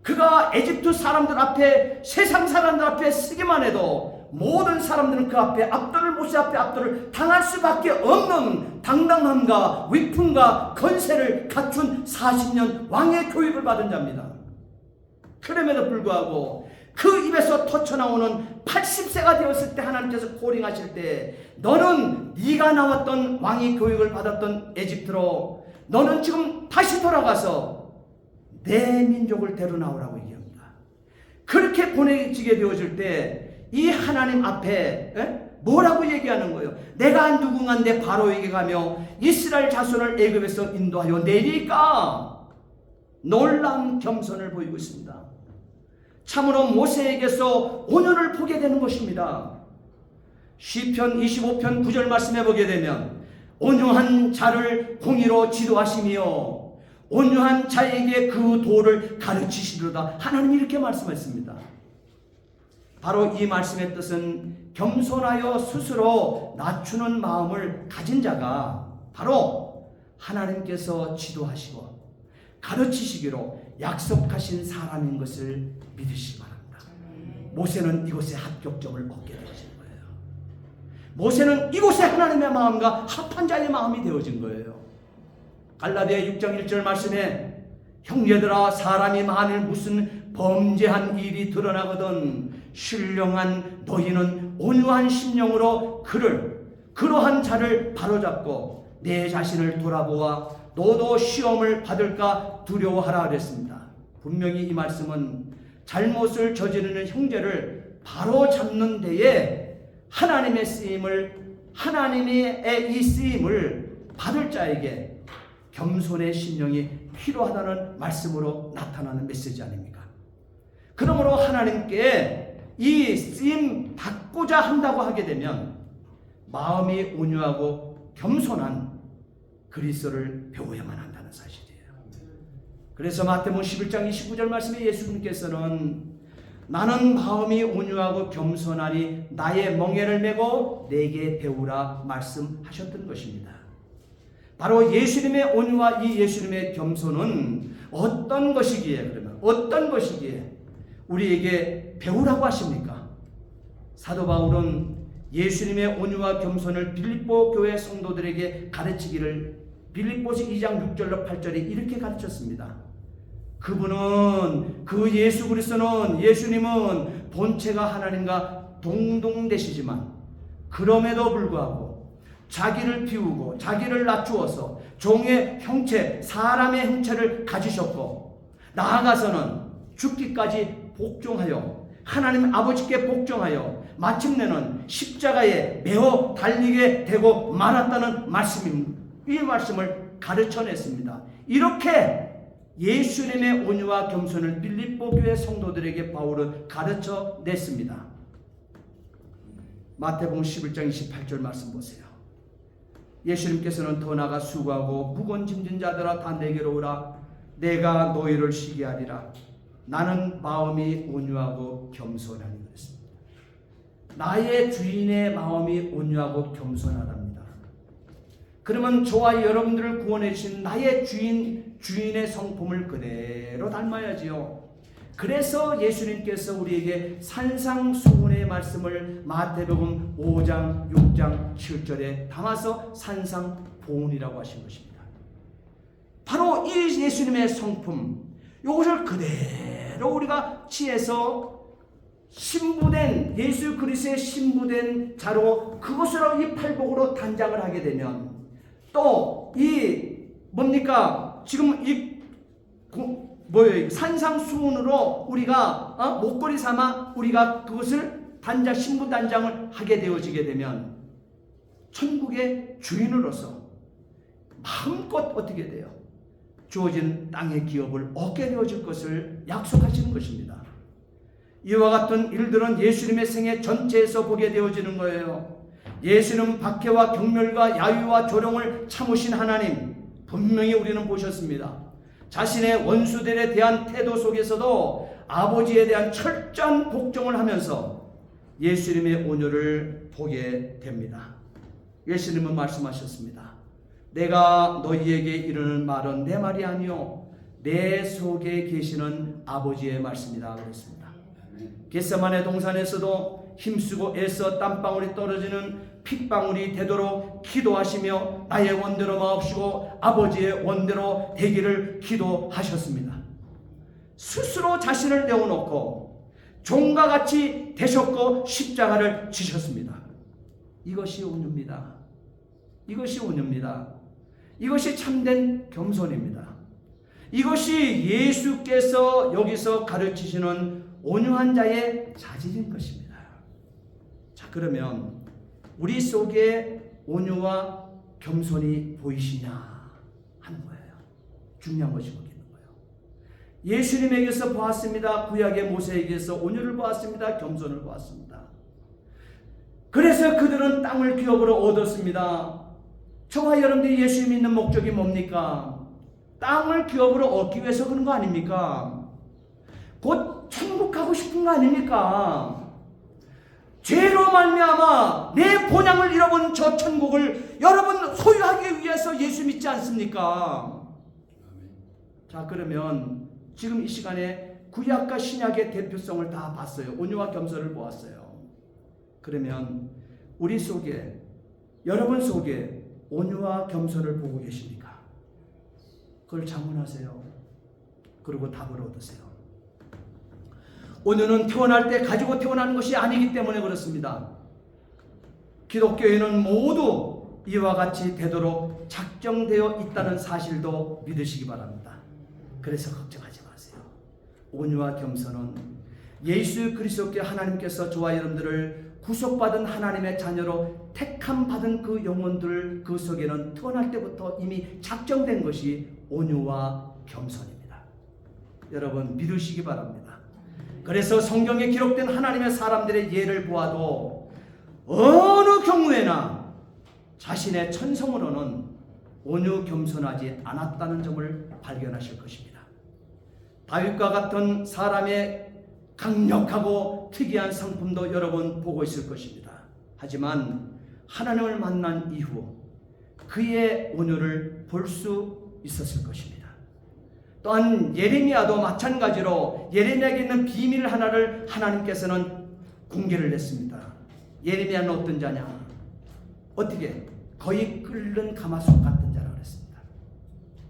그가 에집트 사람들 앞에, 세상 사람들 앞에 쓰기만 해도 모든 사람들은 그 앞에 압도를, 모세 앞에 압도를 당할 수밖에 없는 당당함과 위풍과 건세를 갖춘 40년 왕의 교육을 받은 자입니다. 그럼에도 불구하고 그 입에서 터쳐나오는 80세가 되었을 때 하나님께서 코링하실 때 너는 네가 나왔던 왕의 교육을 받았던 에집트로 너는 지금 다시 돌아가서 내 민족을 데려 나오라고 얘기합니다. 그렇게 보내지게 되어질 때 이 하나님 앞에 뭐라고 얘기하는 거예요? 내가 누군가인데 바로에게 가며 이스라엘 자손을 애굽에서 인도하여 내리까? 놀라운 겸손을 보이고 있습니다. 참으로 모세에게서 온유를 보게 되는 것입니다. 시편 25편 9절 말씀해 보게 되면 온유한 자를 공의로 지도하시며 온유한 자에게 그 도를 가르치시리로다. 하나님이 이렇게 말씀했습니다. 바로 이 말씀의 뜻은 겸손하여 스스로 낮추는 마음을 가진 자가 바로 하나님께서 지도하시고 가르치시기로 약속하신 사람인 것을 믿으시기 바랍니다. 모세는 이곳에 합격점을 얻게 되어진 거예요. 모세는 이곳에 하나님의 마음과 합한 자의 마음이 되어진 거예요. 갈라디아 6장 1절 말씀에 형제들아 사람이 만일 무슨 범죄한 일이 드러나거든 신령한 너희는 온유한 심령으로 그러한 자를 바로잡고 내 자신을 돌아보아 너도 시험을 받을까 두려워하라 그랬습니다. 분명히 이 말씀은 잘못을 저지르는 형제를 바로잡는 데에 하나님의 이 쓰임을 받을 자에게 겸손의 심령이 필요하다는 말씀으로 나타나는 메시지 아닙니까? 그러므로 하나님께 이 쓰임 받고자 한다고 하게 되면 마음이 온유하고 겸손한 그리스도를 배워야만 한다는 사실이에요. 그래서 마태복음 11장 29절 말씀에 예수님께서는 나는 마음이 온유하고 겸손하니 나의 멍에를 메고 내게 배우라 말씀하셨던 것입니다. 바로 예수님의 온유와 이 예수님의 겸손은 어떤 것이기에, 그러면 어떤 것이기에 우리에게 배우라고 하십니까? 사도 바울은 예수님의 온유와 겸손을 빌립보 교회 성도들에게 가르치기를 빌립보서 2장 6절로 8절에 이렇게 가르쳤습니다. 그분은 그 예수 그리스도는 예수님은 본체가 하나님과 동등되시지만 그럼에도 불구하고 자기를 비우고 자기를 낮추어서 종의 형체, 사람의 형체를 가지셨고 나아가서는 죽기까지 복종하여 하나님 아버지께 복종하여 마침내는 십자가에 매어 달리게 되고 말았다는 말씀입니다. 이 말씀을 가르쳐냈습니다. 이렇게 예수님의 온유와 겸손을 빌립보 교회 성도들에게 바울은 가르쳐냈습니다. 마태복음 11장 28절 말씀 보세요. 예수님께서는 더 나아가 수고하고 무거운 짐진 자들아 다 내게로 오라. 내가 너희를 쉬게 하리라. 나는 마음이 온유하고 겸손하니 그랬습니다. 나의 주인의 마음이 온유하고 겸손하답니다. 그러면 저와 여러분들을 구원해 주신 나의 주인의 성품을 그대로 닮아야지요. 그래서 예수님께서 우리에게 산상수훈의 말씀을 마태복음 5장 6장 7절에 담아서 산상보훈이라고 하신 것입니다. 바로 이 예수님의 성품, 이것을 그대로 우리가 취해서 신부된 예수 그리스도의 신부된 자로 그것으로 이 팔복으로 단장을 하게 되면 또 이 뭡니까 지금 이 뭐예요? 산상수훈으로 우리가 목걸이 삼아 우리가 그것을 단장 신부 단장을 하게 되어지게 되면 천국의 주인으로서 마음껏 어떻게 돼요? 주어진 땅의 기업을 얻게 되어질 것을 약속하시는 것입니다. 이와 같은 일들은 예수님의 생애 전체에서 보게 되어지는 거예요. 예수는 박해와 경멸과 야유와 조롱을 참으신 하나님 분명히 우리는 보셨습니다. 자신의 원수들에 대한 태도 속에서도 아버지에 대한 철저한 복종을 하면서 예수님의 온유를 보게 됩니다. 예수님은 말씀하셨습니다. 내가 너희에게 이르는 말은 내 말이 아니요 내 속에 계시는 아버지의 말씀이다 그랬습니다. 겟세마네 동산에서도 힘쓰고 애써 땀방울이 떨어지는 핏방울이 되도록 기도하시며 나의 원대로 마옵시고 아버지의 원대로 되기를 기도하셨습니다. 스스로 자신을 내어놓고 종과 같이 되셨고 십자가를 지셨습니다. 이것이 온유입니다. 이것이 온유입니다. 이것이 참된 겸손입니다. 이것이 예수께서 여기서 가르치시는 온유한 자의 자질인 것입니다. 자, 그러면 우리 속에 온유와 겸손이 보이시냐 하는 거예요. 중요한 것이 거기 있는 거예요. 예수님에게서 보았습니다. 구약의 모세에게서 온유를 보았습니다. 겸손을 보았습니다. 그래서 그들은 땅을 기업으로 얻었습니다. 저와 여러분들이 예수 믿는 목적이 뭡니까? 땅을 기업으로 얻기 위해서 그런 거 아닙니까? 곧 천국 가고 싶은 거 아닙니까? 죄로 말미암아 내 본향을 잃어본 저 천국을 여러분 소유하기 위해서 예수 믿지 않습니까? 자, 그러면 지금 이 시간에 구약과 신약의 대표성을 다 봤어요. 온유와 겸손을 보았어요. 그러면 우리 속에 여러분 속에 온유와 겸손을 보고 계십니까? 그걸 자문하세요. 그리고 답을 얻으세요. 온유는 태어날 때 가지고 태어나는 것이 아니기 때문에 그렇습니다. 기독교인은 모두 이와 같이 되도록 작정되어 있다는 사실도 믿으시기 바랍니다. 그래서 걱정하지 마세요. 온유와 겸손은 예수 그리스도께 하나님께서 저와 여러분들을 구속받은 하나님의 자녀로 택함 받은 그 영혼들 그 속에는 태어날 때부터 이미 작정된 것이 온유와 겸손입니다. 여러분 믿으시기 바랍니다. 그래서 성경에 기록된 하나님의 사람들의 예를 보아도 어느 경우에나 자신의 천성으로는 온유 겸손하지 않았다는 점을 발견하실 것입니다. 다윗과 같은 사람의 강력하고 특이한 성품도 여러분 보고 있을 것입니다. 하지만 하나님을 만난 이후 그의 온유를 볼 수 있었을 것입니다. 또한 예레미야도 마찬가지로 예레미야에게 있는 비밀 하나를 하나님께서는 공개를 했습니다. 예레미야는 어떤 자냐? 어떻게? 거의 끓는 가마솥 같은 자라 그랬습니다.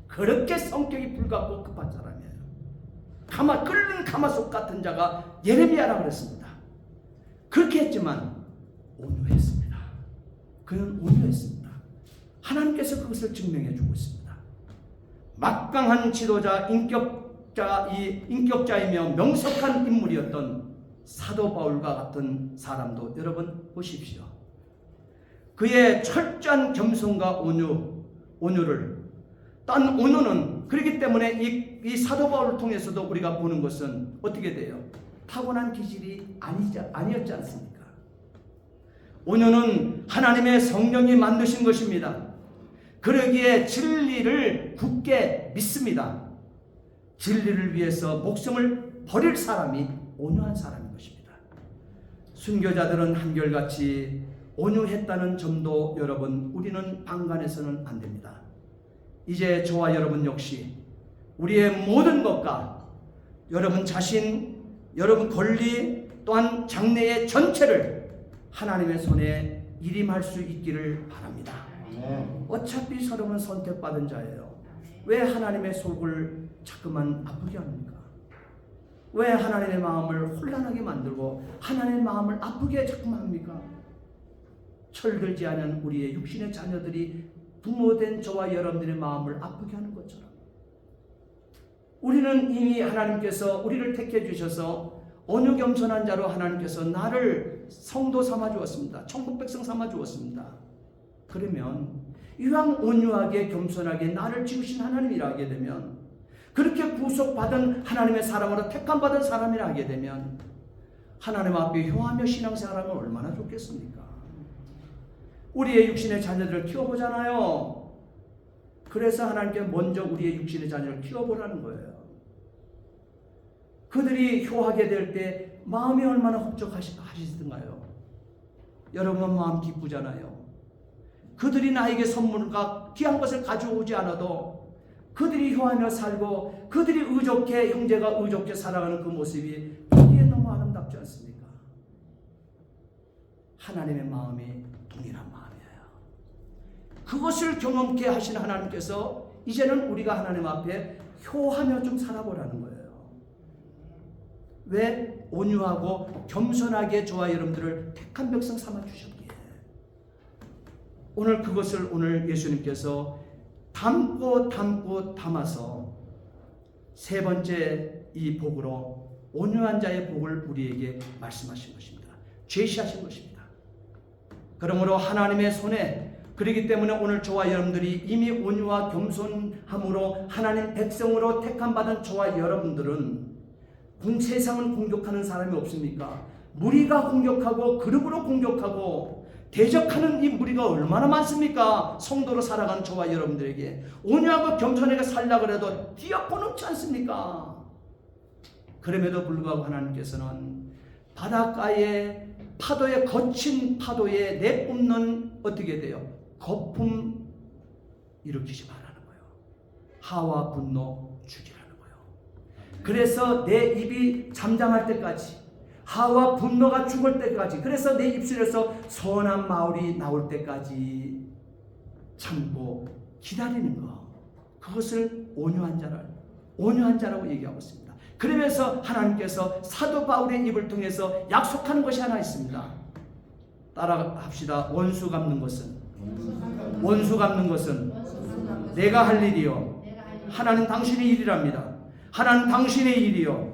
그렇게 성격이 불같고 급한 사람이에요. 끓는 가마솥 같은 자가 예레미야라고 그랬습니다. 그렇게 했지만 온유했습니다. 그는 온유했습니다. 하나님께서 그것을 증명해 주고 있습니다. 막강한 지도자, 인격자이며 명석한 인물이었던 사도 바울과 같은 사람도 여러분 보십시오. 그의 철저한 겸손과 온유를 딴 온유는 그렇기 때문에 이 사도 바울을 통해서도 우리가 보는 것은 어떻게 돼요? 타고난 기질이 아니었지 않습니까? 온유는 하나님의 성령이 만드신 것입니다. 그러기에 진리를 굳게 믿습니다. 진리를 위해서 목숨을 버릴 사람이 온유한 사람인 것입니다. 순교자들은 한결같이 온유했다는 점도 여러분 우리는 방관해서는 안 됩니다. 이제 저와 여러분 역시 우리의 모든 것과 여러분 자신, 여러분 권리 또한 장래의 전체를 하나님의 손에 일임할 수 있기를 바랍니다. 어차피 서로는 선택받은 자예요. 왜 하나님의 속을 자꾸만 아프게 합니까? 왜 하나님의 마음을 혼란하게 만들고 하나님의 마음을 아프게 자꾸만 합니까? 철들지 않은 우리의 육신의 자녀들이 부모된 저와 여러분들의 마음을 아프게 하는 것처럼 우리는 이미 하나님께서 우리를 택해 주셔서 온유 겸손한 자로 하나님께서 나를 성도 삼아 주었습니다. 천국 백성 삼아 주었습니다. 그러면 이왕 온유하게 겸손하게 나를 지으신 하나님이라 하게 되면, 그렇게 구속받은 하나님의 사람으로 택함받은 사람이라 하게 되면 하나님 앞에 효하며 신앙생활하면 얼마나 좋겠습니까? 우리의 육신의 자녀들을 키워보잖아요. 그래서 하나님께 먼저 우리의 육신의 자녀를 키워보라는 거예요. 그들이 효하게 될 때 마음이 얼마나 흡족하시던가요? 여러분 마음 기쁘잖아요. 그들이 나에게 선물과 귀한 것을 가져오지 않아도 그들이 효하며 살고 그들이 의좋게, 형제가 의좋게 살아가는 그 모습이 보기에 너무 아름답지 않습니까? 하나님의 마음이 동일한 마음이에요. 그것을 경험케 하신 하나님께서 이제는 우리가 하나님 앞에 효하며 좀 살아보라는 거예요. 왜? 온유하고 겸손하게 저와 여러분들을 택한 백성 삼아주셨기에. 오늘 그것을 오늘 예수님께서 담고 담아서 세 번째 이 복으로 온유한 자의 복을 우리에게 말씀하신 것입니다. 제시하신 것입니다. 그러므로 하나님의 손에, 그렇기 때문에 오늘 저와 여러분들이 이미 온유와 겸손함으로 하나님 백성으로 택함받은 저와 여러분들은 세상은 공격하는 사람이 없습니까? 무리가 공격하고 그룹으로 공격하고 대적하는 이 무리가 얼마나 많습니까? 성도로 살아가는 저와 여러분들에게 온유하고 겸손하게 살려고 해도 뒤엎어놓지 않습니까? 그럼에도 불구하고 하나님께서는 바닷가에 파도에, 거친 파도에 내뿜는 어떻게 돼요? 거품 일으키지 말라는 거예요. 하와 분노 죽이라는 거예요. 그래서 내 입이 잠잠할 때까지, 하와 분노가 죽을 때까지, 그래서 내 입술에서 선한 마울이 나올 때까지 참고 기다리는 거, 그것을 온유한 자라고 얘기하고 있습니다. 그러면서 하나님께서 사도 바울의 입을 통해서 약속하는 것이 하나 있습니다. 따라합시다. 원수 갚는 것은 내가 할 일이요, 하나는 당신의 일이랍니다. 하나는 당신의 일이요,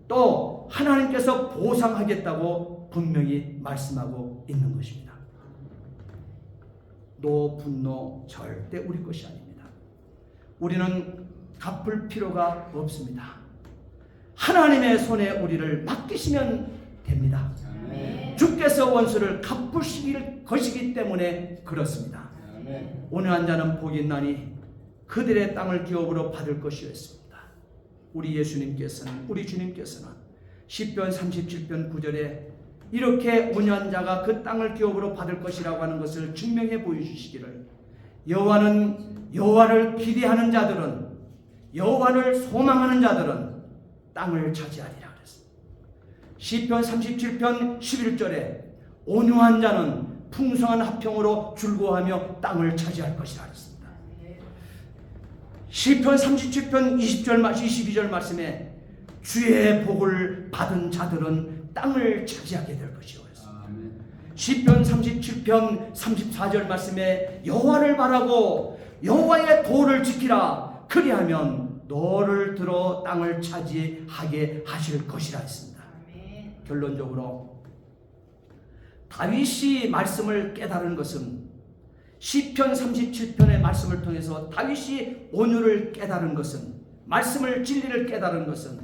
또 하나님께서 보상하겠다고 분명히 말씀하고 있는 것입니다. 노, 분노 절대 우리 것이 아닙니다. 우리는 갚을 필요가 없습니다. 하나님의 손에 우리를 맡기시면 됩니다. 아멘. 주께서 원수를 갚으실 것이기 때문에 그렇습니다. 아멘. 온유한 자는 복이 있나니 그들의 땅을 기업으로 받을 것이었습니다. 우리 예수님께서는, 우리 주님께서는 시편 37편 9절에 이렇게 온유한 자가 그 땅을 기업으로 받을 것이라고 하는 것을 증명해 보여주시기를, 여호와를 기대하는 자들은, 여호와를 소망하는 자들은 땅을 차지하리라 그랬습니다. 시편 37편 11절에 온유한 자는 풍성한 화평으로 즐거워하며 땅을 차지할 것이라 그랬습니다. 시편 37편 22절 말씀에 주의 복을 받은 자들은 땅을 차지하게 될 것이요. 시편 37편 34절 말씀에 여호와를 바라고 여호와의 도를 지키라, 그리하면 너를 들어 땅을 차지하게 하실 것이라 했습니다. 결론적으로 다윗이 말씀을 깨달은 것은, 시편 37편의 말씀을 통해서 다윗이 온유를 깨달은 것은, 말씀을, 진리를 깨달은 것은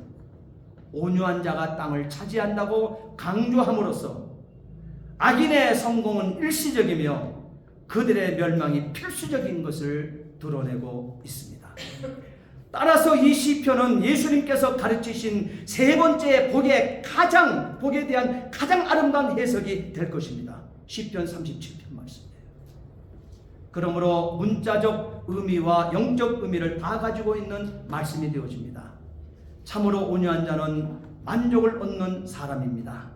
온유한 자가 땅을 차지한다고 강조함으로써 악인의 성공은 일시적이며 그들의 멸망이 필수적인 것을 드러내고 있습니다. 따라서 이 시편은 예수님께서 가르치신 세 번째 복에 대한 가장 아름다운 해석이 될 것입니다. 시편 37편 말씀이에요. 그러므로 문자적 의미와 영적 의미를 다 가지고 있는 말씀이 되어집니다. 참으로 온유한 자는 만족을 얻는 사람입니다.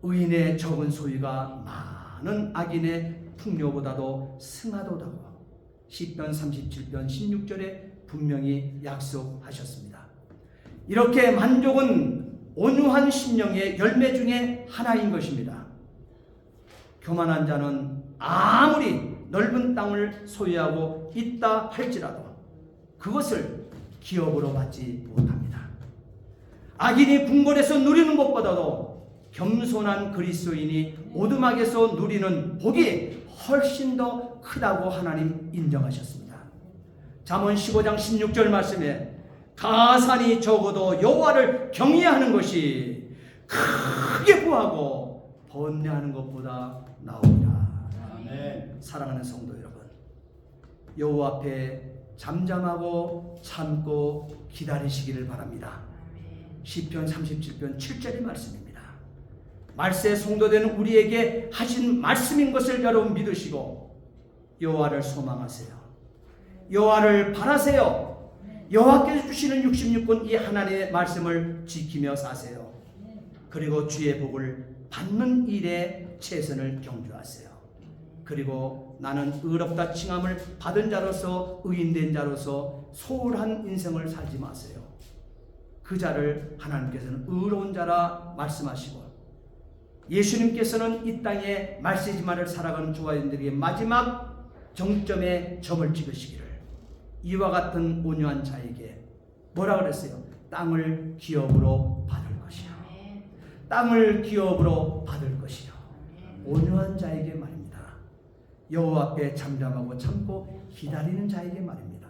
의인의 적은 소유가 많은 악인의 풍요보다도 승하도다고 시편 37편 16절에 분명히 약속하셨습니다. 이렇게 만족은 온유한 심령의 열매 중에 하나인 것입니다. 교만한 자는 아무리 넓은 땅을 소유하고 있다 할지라도 그것을 기업으로 받지 못합니다. 악인이 궁궐에서 누리는 것보다도 겸손한 그리스도인이 오두막에서 누리는 복이 훨씬 더 크다고 하나님 인정하셨습니다. 잠언 15장 16절 말씀에 가산이 적어도 여호와를 경외하는 것이 크게 구하고 번뇌하는 것보다 나옵니다. 아멘. 사랑하는 성도 여러분, 여호와 앞에 잠잠하고 참고 기다리시기를 바랍니다. 시편 37편 7절의 말씀입니다. 말세 성도되는 우리에게 하신 말씀인 것을 여러분 믿으시고 여호와를 소망하세요. 여호와를 바라세요. 여호와께서 주시는 66권 이 하나님의 말씀을 지키며 사세요. 그리고 주의 복을 받는 일에 최선을 경주하세요. 그리고 나는 의롭다 칭함을 받은 자로서 의인된 자로서 소홀한 인생을 살지 마세요. 그 자를 하나님께서는 의로운 자라 말씀하시고 예수님께서는 이 땅에 말세지만을 살아가는 주와인들에게 마지막 정점에 점을 찍으시기를 이와 같은 온유한 자에게 뭐라 그랬어요? 땅을 기업으로 받을 것이요. 땅을 기업으로 받을 것이요. 온유한 자에게 말입니다. 여호와 앞에 잠잠하고 참고 기다리는 자에게 말입니다.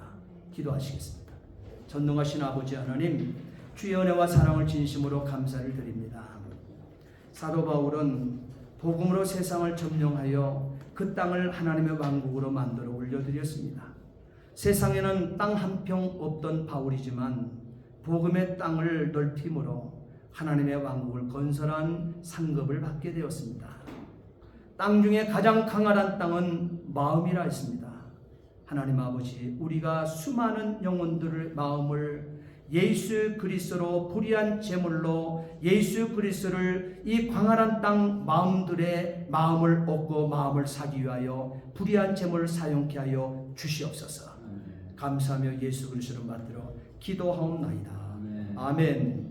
기도하시겠습니다. 전능하신 아버지 하나님, 주의 은혜와 사랑을 진심으로 감사를 드립니다. 사도 바울은 복음으로 세상을 점령하여 그 땅을 하나님의 왕국으로 만들어 올려드렸습니다. 세상에는 땅 한 평 없던 바울이지만 복음의 땅을 넓힘으로 하나님의 왕국을 건설한 상급을 받게 되었습니다. 땅 중에 가장 강활한 땅은 마음이라 했습니다. 하나님 아버지, 우리가 수많은 영혼들의 마음을 예수 그리스도로 불의한 제물로 예수 그리스도를 이 광활한 땅 마음들의 마음을 얻고 마음을 사기 위하여 불의한 제물을 사용케 하여 주시옵소서. 감사하며 예수 그리스도를 만들어 기도하옵나이다. 아멘.